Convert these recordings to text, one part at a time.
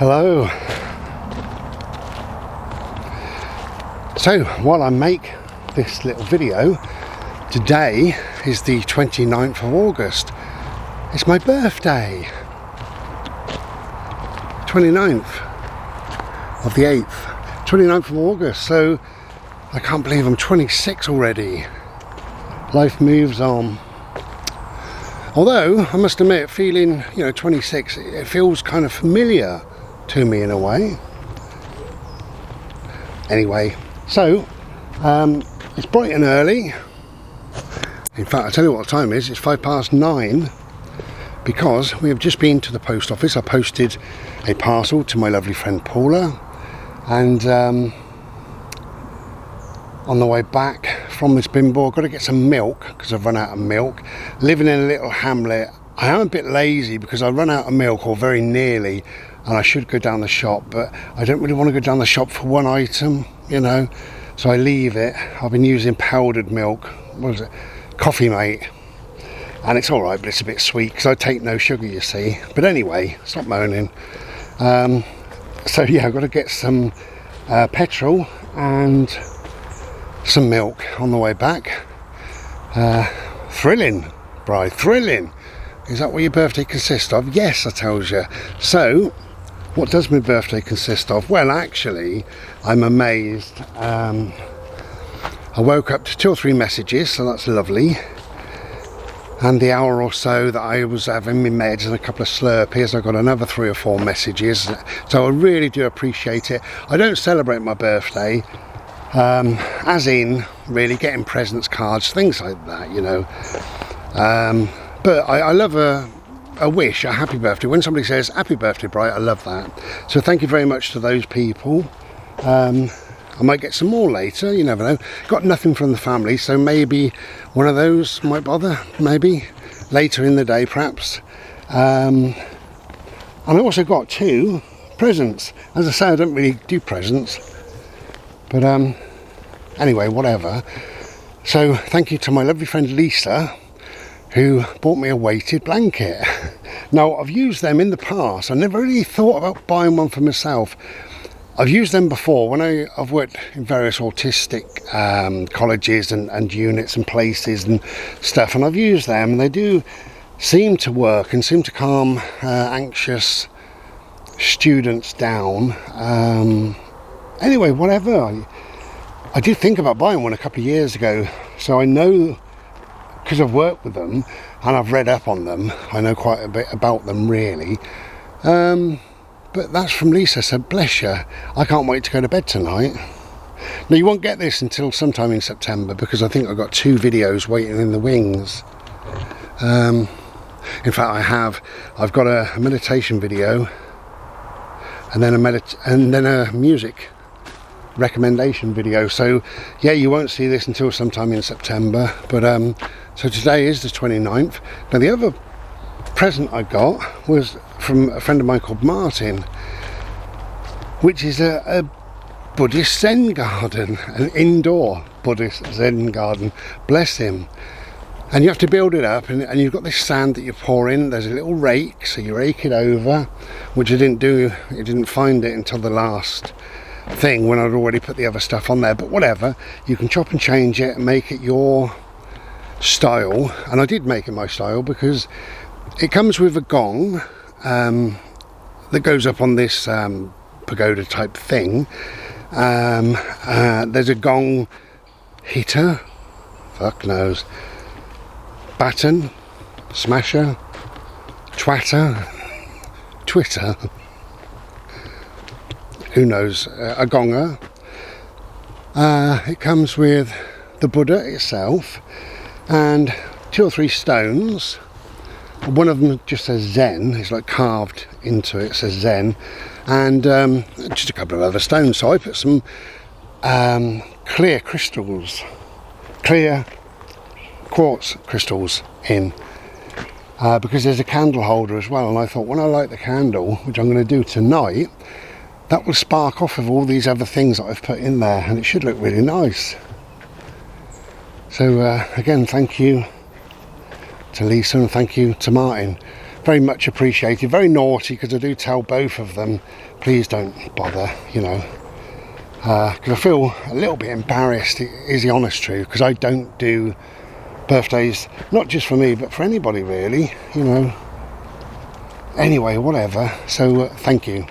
Hello. So while I make this little video, today is the 29th of August. It's my birthday. 29th of the 8th. 29th of August. So I can't believe I'm 26 already. Life moves on. Although I must admit, feeling 26, it feels kind of familiar to me in a way. Anyway, so it's bright and early. In fact, I'll tell you what the time is. It's 9:05 because we have just been to the post office. I posted a parcel to my lovely friend Paula, and on the way back from this bimbo, I've got to get some milk because I've run out of milk. Living in a little hamlet, I am a bit lazy because I run out of milk, or very nearly, and I should go down the shop, but I don't really want to go down the shop for one item, so I leave it. I've been using powdered milk, what is it, Coffee Mate, and it's alright, but it's a bit sweet because I take no sugar, you see. But anyway, stop moaning. So yeah, I've got to get some petrol and some milk on the way back. Thrilling, bride, thrilling. Is that what your birthday consists of? Yes, I tells you. So, what does my birthday consist of? Well, actually, I'm amazed. I woke up to 2 or 3 messages, so that's lovely. And the hour or so that I was having my meds and a couple of Slurpees, I got another 3 or 4 messages. So I really do appreciate it. I don't celebrate my birthday. As in really getting presents, cards, things like that, but I love a wish, a happy birthday. When somebody says happy birthday, Bright, I love that. So thank you very much to those people. I might get some more later, you never know. Got nothing from the family, so maybe one of those might bother, maybe later in the day perhaps. And I also got 2 presents. As I say, I don't really do presents. But anyway, whatever. So thank you to my lovely friend Lisa, who bought me a weighted blanket. Now, I've used them in the past. I never really thought about buying one for myself. I've used them before when I've worked in various autistic colleges and units and places and stuff, and I've used them, and they do seem to work and seem to calm anxious students down. Anyway, whatever. I did think about buying one a couple of years ago, so I know, because I've worked with them and I've read up on them, I know quite a bit about them really. But that's from Lisa, so bless you. I can't wait to go to bed tonight. Now, you won't get this until sometime in September because I think I've got 2 videos waiting in the wings. In fact, I've got a meditation video and then a music recommendation video. So yeah, you won't see this until sometime in September. But so today is the 29th. Now, the other present I got was from a friend of mine called Martin, which is a Buddhist Zen garden, an indoor Buddhist Zen garden. Bless him. And you have to build it up, and you've got this sand that you pour in. There's a little rake, so you rake it over, which I didn't do. I didn't find it until the last thing when I'd already put the other stuff on there. But whatever, you can chop and change it and make it your style. And I did make it my style because it comes with a gong that goes up on this pagoda type thing. There's a gong hitter, fuck knows, baton, smasher, twatter, twitter, who knows, a gonger. It comes with the Buddha itself and 2 or 3 stones. One of them just says Zen, it's like carved into it, says Zen, and just a couple of other stones. So I put some clear crystals, clear quartz crystals in, because there's a candle holder as well, and I thought when I light the candle, which I'm going to do tonight, that will spark off of all these other things that I've put in there, and it should look really nice. So again, thank you to Lisa and thank you to Martin very much appreciated. Very naughty, because I do tell both of them, please don't bother, you know, because I feel a little bit embarrassed, is the honest truth, because I don't do birthdays, not just for me, but for anybody really, you know. Anyway, whatever. So thank you,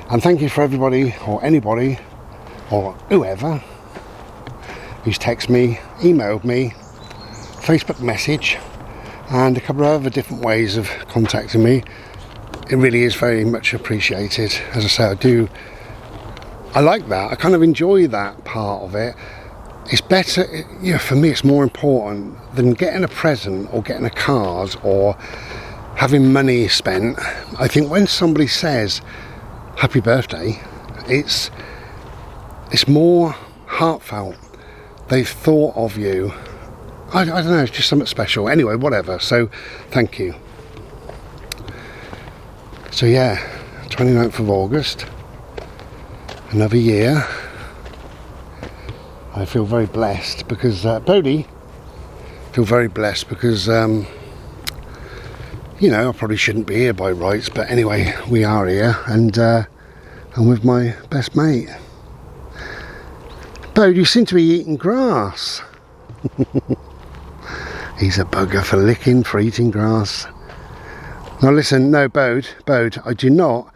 and thank you for everybody or anybody or whoever who's texted me, emailed me, Facebook message, and a couple of other different ways of contacting me. It really is very much appreciated. As I say, I like that. I kind of enjoy that part of it. It's better, you know, for me it's more important than getting a present or getting a card or having money spent. I think when somebody says happy birthday, it's more heartfelt. They've thought of you. I don't know, it's just something special. Anyway, whatever. So thank you. So yeah, 29th of August, another year. I feel very blessed because Bodhi, feel very blessed because you know, I probably shouldn't be here by rights, but anyway, we are here, and I'm with my best mate. Bode, you seem to be eating grass. He's a bugger for licking, for eating grass. Now listen, no, Bode, I do not.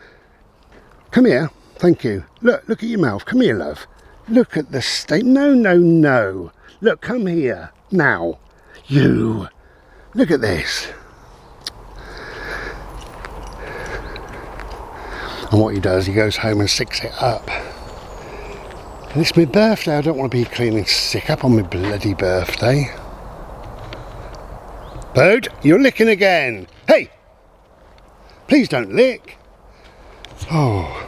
Come here, thank you. Look at your mouth. Come here, love. Look at the state. No. Look, come here. Now. You. Look at this. And what he does, he goes home and sticks it up. And it's my birthday. I don't want to be cleaning sick up on my bloody birthday. Bode, you're licking again. Hey! Please don't lick. Oh.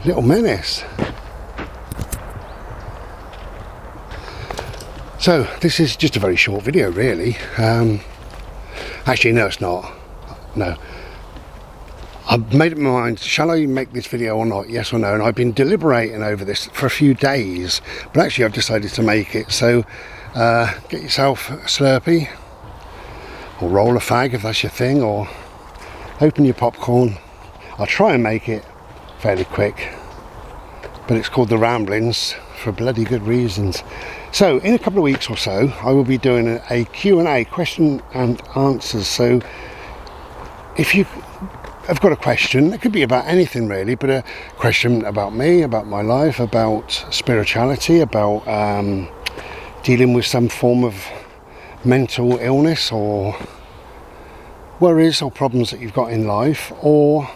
Little menace. So this is just a very short video really. Actually no, it's not. No. I've made up my mind, shall I make this video or not, yes or no, and I've been deliberating over this for a few days, but actually I've decided to make it. So get yourself a Slurpee, or roll a fag if that's your thing, or open your popcorn. I'll try and make it fairly quick, but it's called The Ramblings for bloody good reasons. So in a couple of weeks or so I will be doing a Q&A, question and answers. So if you have got a question, it could be about anything really, but a question about me, about my life, about spirituality, about dealing with some form of mental illness or worries or problems that you've got in life, or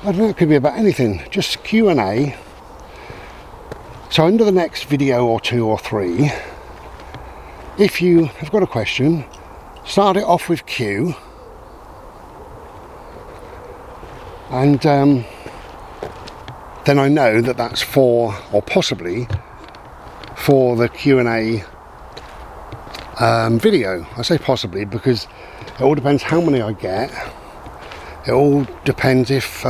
I don't know, it could be about anything, just Q&A. So under the next video or 2 or 3, if you have got a question, start it off with Q, and then I know that that's for, or possibly for, the Q&A video. I say possibly because it all depends how many I get. It all depends if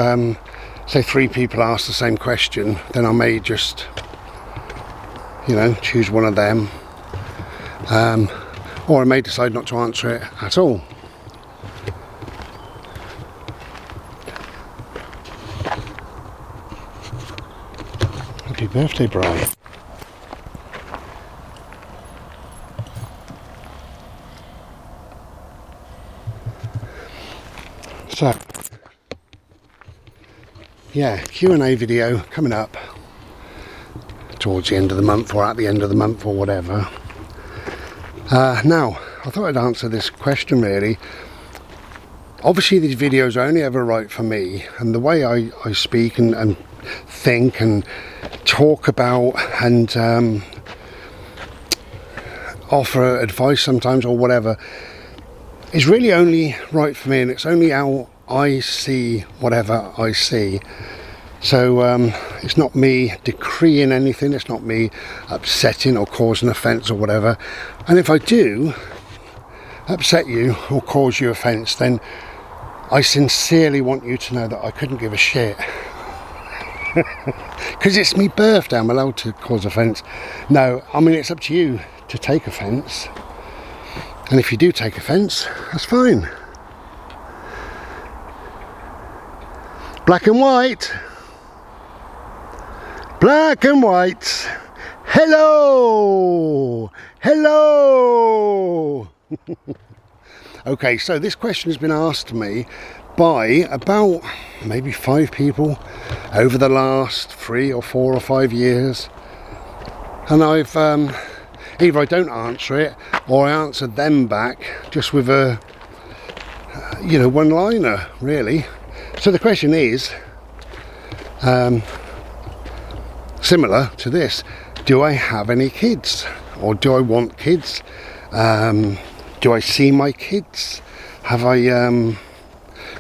say 3 people ask the same question, then I may just, you know, choose one of them, or I may decide not to answer it at all. Happy birthday, Brian. So, yeah, Q&A video coming up towards the end of the month or at the end of the month or whatever. Now, I thought I'd answer this question really. Obviously these videos are only ever right for me, and the way I speak and think and talk about and offer advice sometimes or whatever is really only right for me, and it's only how I see whatever I see. So it's not me decreeing anything, it's not me upsetting or causing offence or whatever. And if I do upset you or cause you offence, then I sincerely want you to know that I couldn't give a shit. Because it's me birthday, I'm allowed to cause offence. No, I mean, it's up to you to take offence. And if you do take offence, that's fine. Black and white. Black and white. Hello. Hello. Okay, so this question has been asked to me by about maybe 5 people over the last 3 or 4 or 5 years. And I've either I don't answer it or I answer them back just with a one-liner, really. So the question is similar to this: do I have any kids, or do I want kids? Do I see my kids? Have I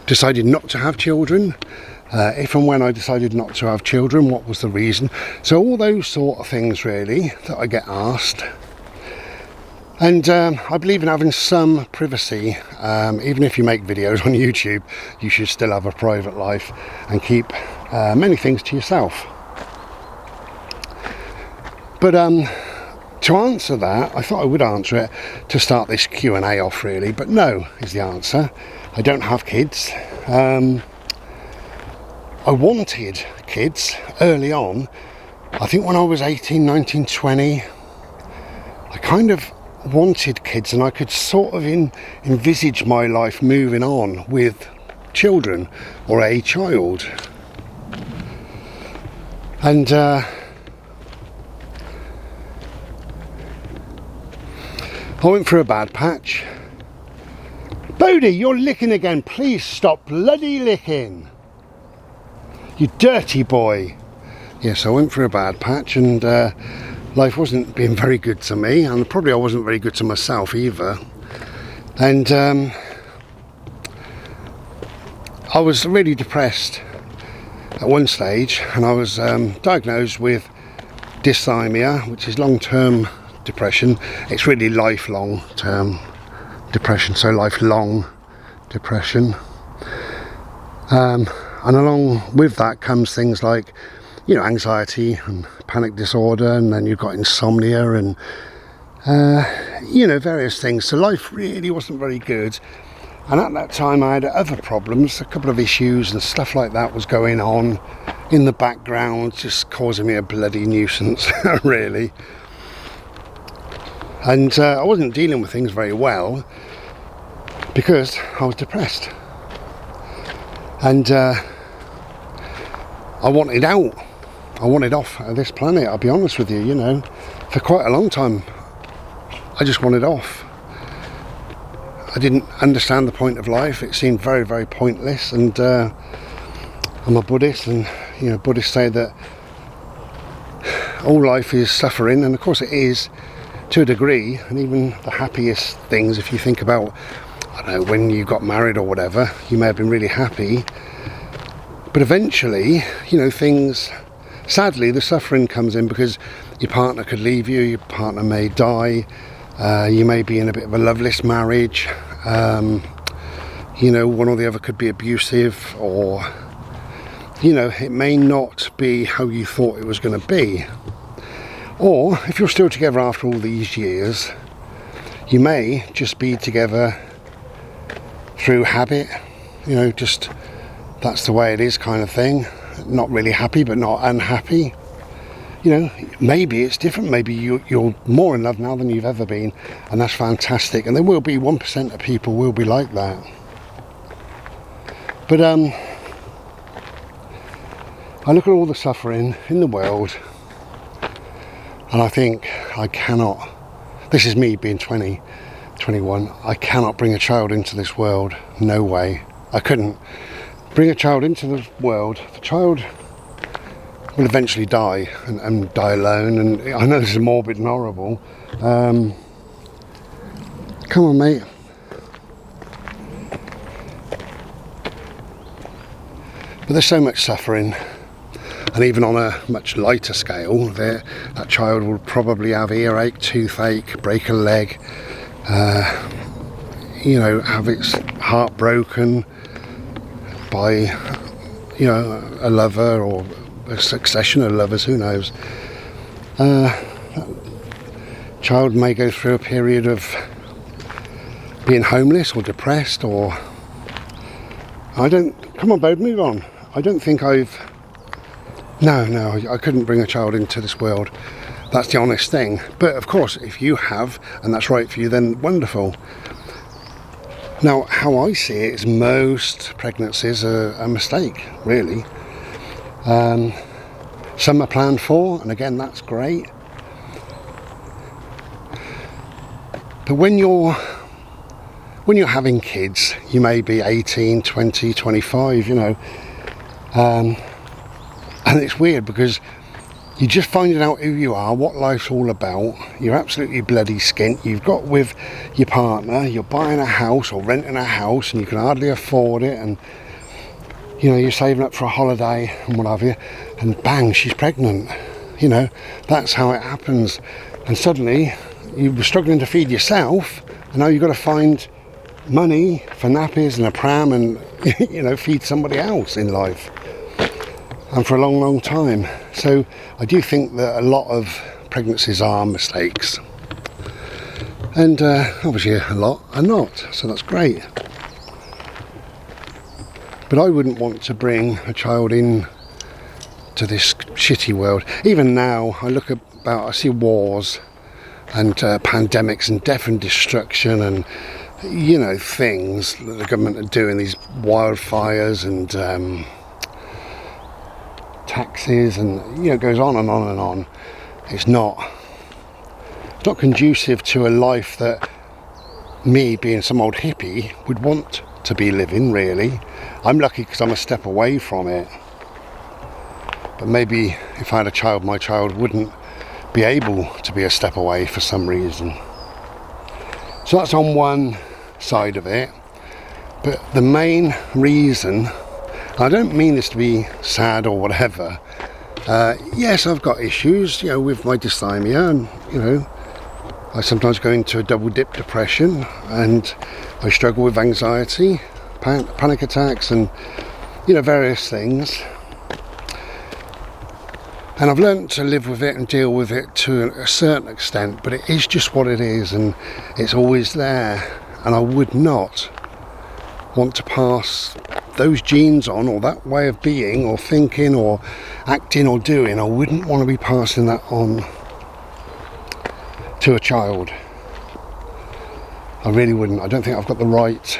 decided not to have children? If and when I decided not to have children, what was the reason? So all those sort of things really that I get asked. And I believe in having some privacy. Even if you make videos on YouTube, you should still have a private life and keep many things to yourself. But to answer that, I thought I would answer it to start this Q&A off really, but no is the answer. I don't have kids. I wanted kids early on. I think when I was 18, 19, 20, I kind of wanted kids, and I could sort of envisage my life moving on with children or a child. And I went through a bad patch. Bodie, you're licking again. Please stop bloody licking. You dirty boy. Yes, I went through a bad patch, and life wasn't being very good to me, and probably I wasn't very good to myself either. And I was really depressed at one stage, and I was diagnosed with dysthymia, which is long-term depression. It's really lifelong term depression, so lifelong depression. And along with that comes things like, anxiety and panic disorder, and then you've got insomnia and, various things. So life really wasn't very good. And at that time I had other problems, a couple of issues and stuff like that was going on in the background, just causing me a bloody nuisance, really. And I wasn't dealing with things very well because I was depressed. And I wanted out. I wanted off of this planet, I'll be honest with you, for quite a long time. I just wanted off. I didn't understand the point of life. It seemed very, very pointless. And I'm a Buddhist, and Buddhists say that all life is suffering, and of course it is to a degree. And even the happiest things, if you think about, I don't know, when you got married or whatever, you may have been really happy. But eventually, things, sadly, the suffering comes in because your partner could leave you, your partner may die, you may be in a bit of a loveless marriage, one or the other could be abusive, or, it may not be how you thought it was going to be. Or, if you're still together after all these years, you may just be together through habit, just that's the way it is kind of thing. Not really happy, but not unhappy. Maybe it's different. Maybe you're more in love now than you've ever been, and that's fantastic. And there will be 1% of people will be like that. But I look at all the suffering in the world, and I think I cannot, this is me being 20, 21, I cannot bring a child into this world. No way. I couldn't bring a child into the world. The child will eventually die and die alone, and I know this is morbid and horrible. Come on, mate. But there's so much suffering, and even on a much lighter scale, that child will probably have earache, toothache, break a leg, have its heart broken by a lover, or a succession of lovers, who knows. Child may go through a period of being homeless or depressed, or come on babe, move on. I don't think no, I couldn't bring a child into this world. That's the honest thing. But of course, if you have, and that's right for you, then wonderful. Now, how I see it is most pregnancies are a mistake, really. Some are planned for, and again, that's great. But when you're having kids, you may be 18, 20, 25, you know, and it's weird because you're just finding out who you are, what life's all about. You're absolutely bloody skint. You've got with your partner, you're buying a house or renting a house and you can hardly afford it, and you know, you're saving up for a holiday and what have you, and bang, she's pregnant. You know, that's how it happens. And suddenly you were struggling to feed yourself, and now you've got to find money for nappies and a pram and you know, feed somebody else in life, and for a long, long time. So I do think that a lot of pregnancies are mistakes, and obviously a lot are not, so that's great. But I wouldn't want to bring a child in to this shitty world. Even now, I see wars and pandemics and death and destruction and, you know, things that the government are doing, these wildfires and taxes, and you know, it goes on and on and on. It's not conducive to a life that me, being some old hippie, would want to be living, really. I'm lucky because I'm a step away from it, but maybe if I had a child, my child wouldn't be able to be a step away for some reason. So that's on one side of it. But the main reason, I don't mean this to be sad or whatever, yes, I've got issues, you know, with my dysthymia, and you know, I sometimes go into a double dip depression, and I struggle with anxiety, panic attacks, and you know, various things. And I've learned to live with it and deal with it to a certain extent, but it is just what it is, and it's always there. And I would not want to pass those genes on, or that way of being or thinking or acting or doing. I wouldn't want to be passing that on to a child. I really wouldn't. I don't think I've got the right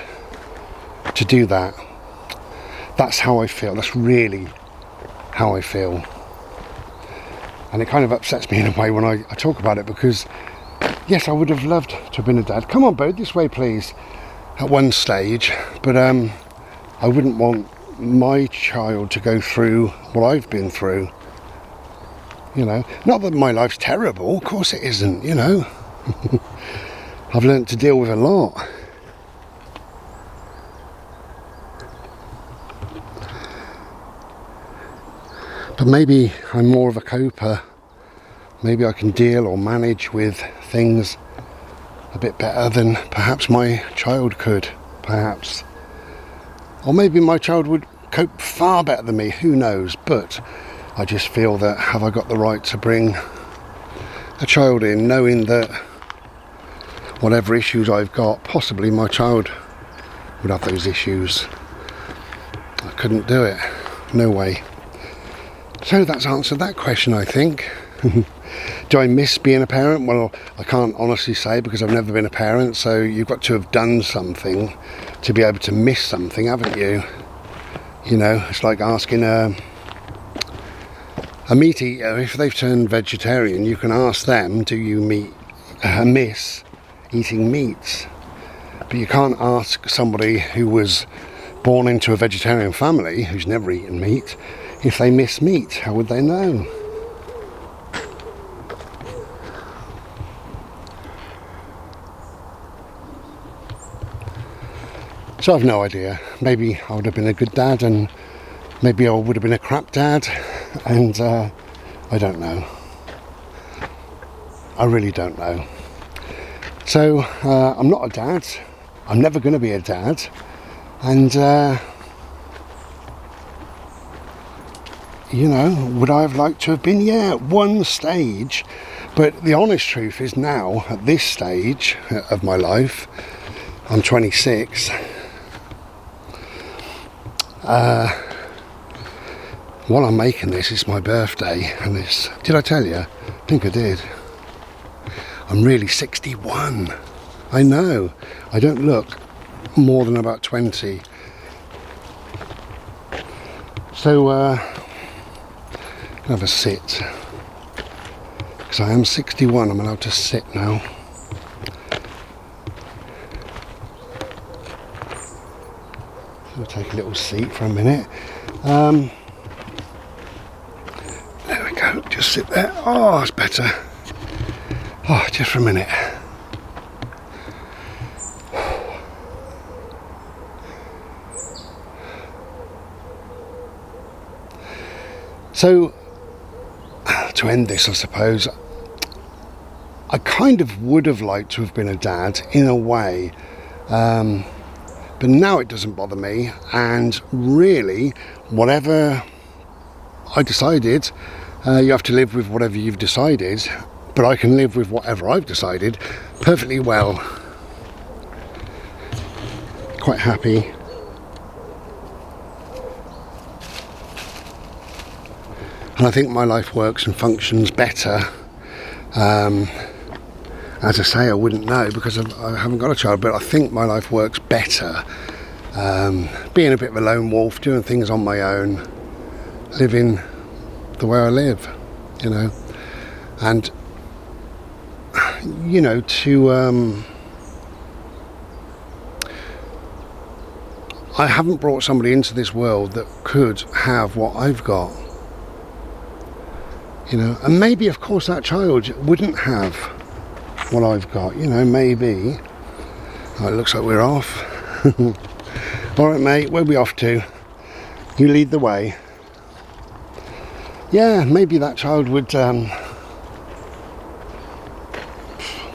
to do that. That's how I feel. That's really how I feel. And it kind of upsets me in a way when I talk about it, because yes, I would have loved to have been a dad. Come on, Bo, this way please, at one stage. But I wouldn't want my child to go through what I've been through. You know, not that my life's terrible, of course it isn't, you know. I've learnt to deal with a lot. But maybe I'm more of a coper. Maybe I can deal or manage with things a bit better than perhaps my child could, perhaps. Or maybe my child would cope far better than me, who knows. But I just feel that, have I got the right to bring a child in, knowing that whatever issues I've got, possibly my child would have those issues. I couldn't do it, no way. So that's answered that question, I think. Do I miss being a parent? Well, I can't honestly say, because I've never been a parent, so you've got to have done something to be able to miss something, haven't you? You know, it's like asking a meat eater, if they've turned vegetarian, you can ask them, do you miss eating meat? But you can't ask somebody who was born into a vegetarian family, who's never eaten meat, if they miss meat. How would they know? So I've no idea. Maybe I would have been a good dad, and maybe I would have been a crap dad, and I don't know. I really don't know. So I'm not a dad. I'm never going to be a dad, and you know, would I have liked to have been? Yeah, at one stage. But the honest truth is now, at this stage of my life, I'm 26. While I'm making this, it's my birthday, and it's, did I tell you? I think I did. I'm really 61. I know. I don't look more than about 20. So, have a sit. Because I am 61, I'm allowed to sit now. I'll take a little seat for a minute. There we go, just sit there. Oh, it's better. Oh, just for a minute. So, to end this, I suppose, I kind of would have liked to have been a dad in a way, but now it doesn't bother me, and really, whatever I decided, you have to live with whatever you've decided, but I can live with whatever I've decided perfectly well. Quite happy. And I think my life works and functions better. As I say, I wouldn't know because I haven't got a child, but I think my life works better. Being a bit of a lone wolf, doing things on my own, living the way I live, you know. And, you know, I haven't brought somebody into this world that could have what I've got. You know, and maybe, of course, that child wouldn't have what I've got, you know, maybe. Oh, it looks like we're off. Alright, mate, where are we off to? You lead the way. Yeah, maybe that child would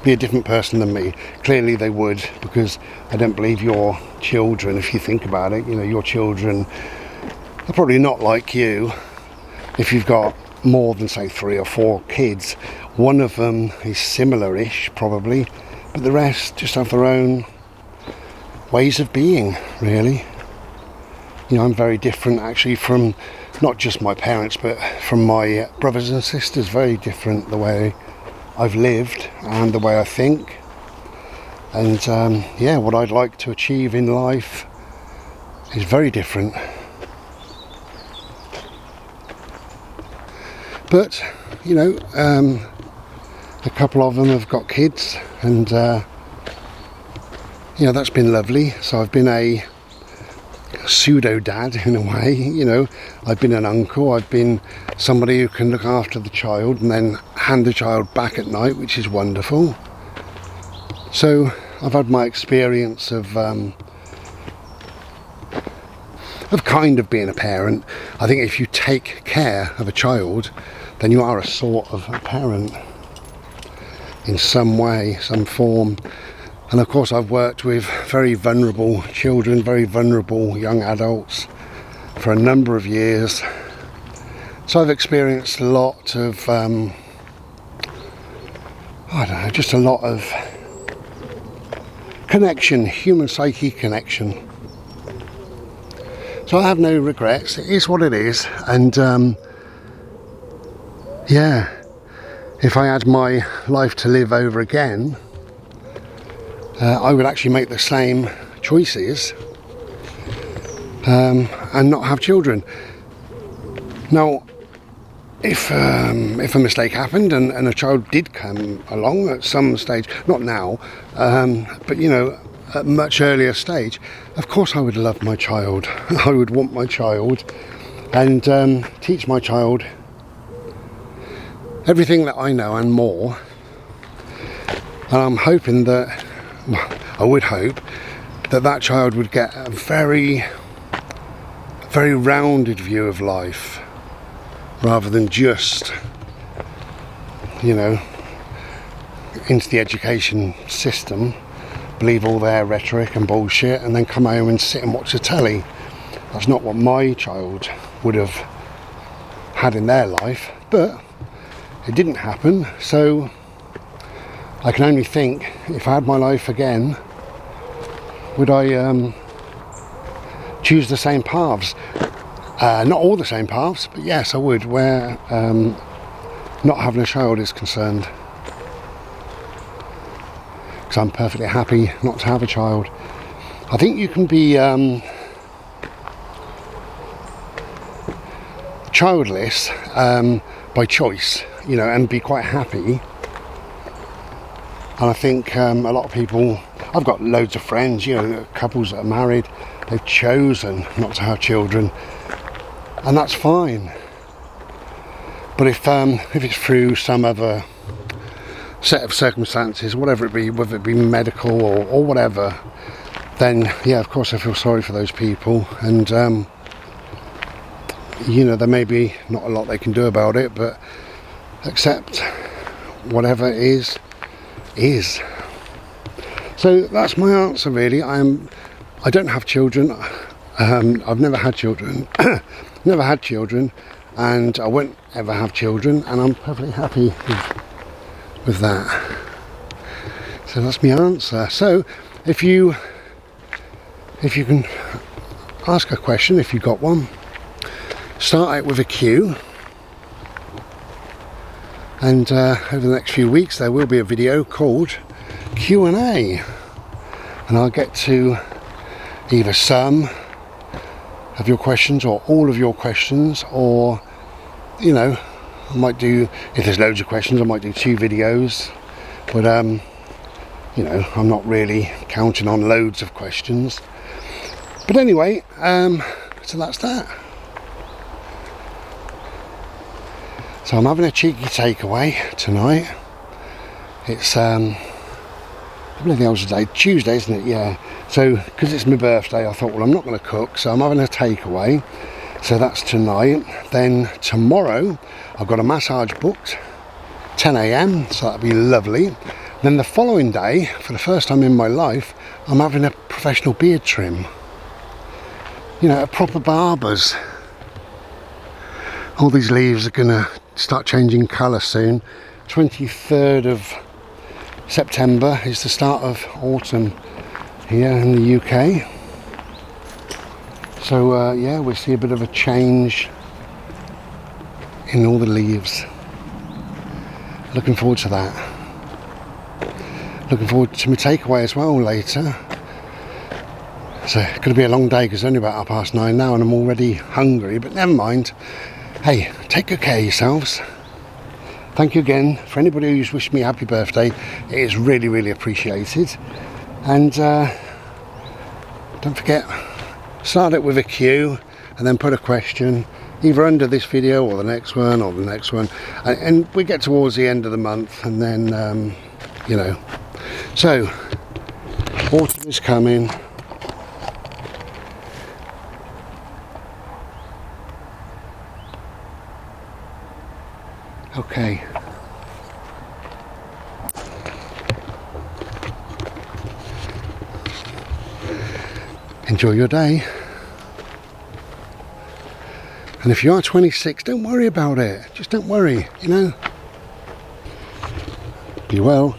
be a different person than me. Clearly they would, because I don't believe your children, if you think about it, you know, your children are probably not like you. If you've got more than, say, 3 or 4 kids, one of them is similar-ish, probably, but the rest just have their own ways of being, really. You know, I'm very different, actually, from not just my parents, but from my brothers and sisters. Very different the way I've lived and the way I think. And, yeah, what I'd like to achieve in life is very different. But, you know, a couple of them have got kids, and, you know, that's been lovely. So I've been a pseudo-dad, in a way, you know. I've been an uncle, I've been somebody who can look after the child and then hand the child back at night, which is wonderful. So I've had my experience of kind of being a parent. I think if you take care of a child, then you are a sort of a parent in some way, some form. And of course I've worked with very vulnerable children, very vulnerable young adults for a number of years. So I've experienced a lot of, I don't know, just a lot of connection, human psyche connection. So I have no regrets. It is what it is. And yeah, if I had my life to live over again, I would actually make the same choices and not have children. Now, if a mistake happened and a child did come along at some stage, not now, but you know, at a much earlier stage, of course I would love my child. I would want my child and teach my child everything that I know and more. And I'm hoping that, well, I would hope that that child would get a very, very rounded view of life, rather than just, you know, into the education system, believe all their rhetoric and bullshit, and then come home and sit and watch the telly. That's not what my child would have had in their life, but it didn't happen. So I can only think, if I had my life again, would I choose the same paths? Not all the same paths, but yes, I would, where not having a child is concerned. Because I'm perfectly happy not to have a child. I think you can be childless by choice, you know, and be quite happy. And I think a lot of people, I've got loads of friends, you know, couples that are married, they've chosen not to have children, and that's fine. But if it's through some other set of circumstances, whatever it be, whether it be medical or whatever, then yeah, of course I feel sorry for those people, and you know, there may be not a lot they can do about it, but accept whatever is. So that's my answer really. I don't have children. I've never had children. Never had children, and I won't ever have children, and I'm perfectly happy with that. So that's my answer. So if you can ask a question, if you got one, start it with a Q, and over the next few weeks there will be a video called Q&A, and I'll get to either some of your questions or all of your questions, or you know, I might do, if there's loads of questions, I might do 2 videos, but you know, I'm not really counting on loads of questions. But anyway, so that's that. So I'm having a cheeky takeaway tonight. It's I believe the old day, Tuesday, isn't it? Yeah. So because it's my birthday, I thought, well, I'm not going to cook, so I'm having a takeaway. So that's tonight. Then tomorrow I've got a massage booked, 10 AM, so that'll be lovely. Then the following day, for the first time in my life, I'm having a professional beard trim. You know, a proper barber's. All these leaves are going to start changing colour soon. 23rd of September is the start of autumn here in the UK. So yeah, we'll see a bit of a change in all the leaves. Looking forward to that. Looking forward to my takeaway as well later. So it's going to be a long day because it's only about 9:30 now and I'm already hungry, but never mind. Hey, take good care of yourselves. Thank you again for anybody who's wished me a happy birthday. It is really, really appreciated. And don't forget, start it with a Q and then put a question either under this video or the next one or the next one. And we get towards the end of the month and then, you know. So, autumn is coming. Okay. Enjoy your day. And if you are 26, don't worry about it. Just don't worry, you know. Be well.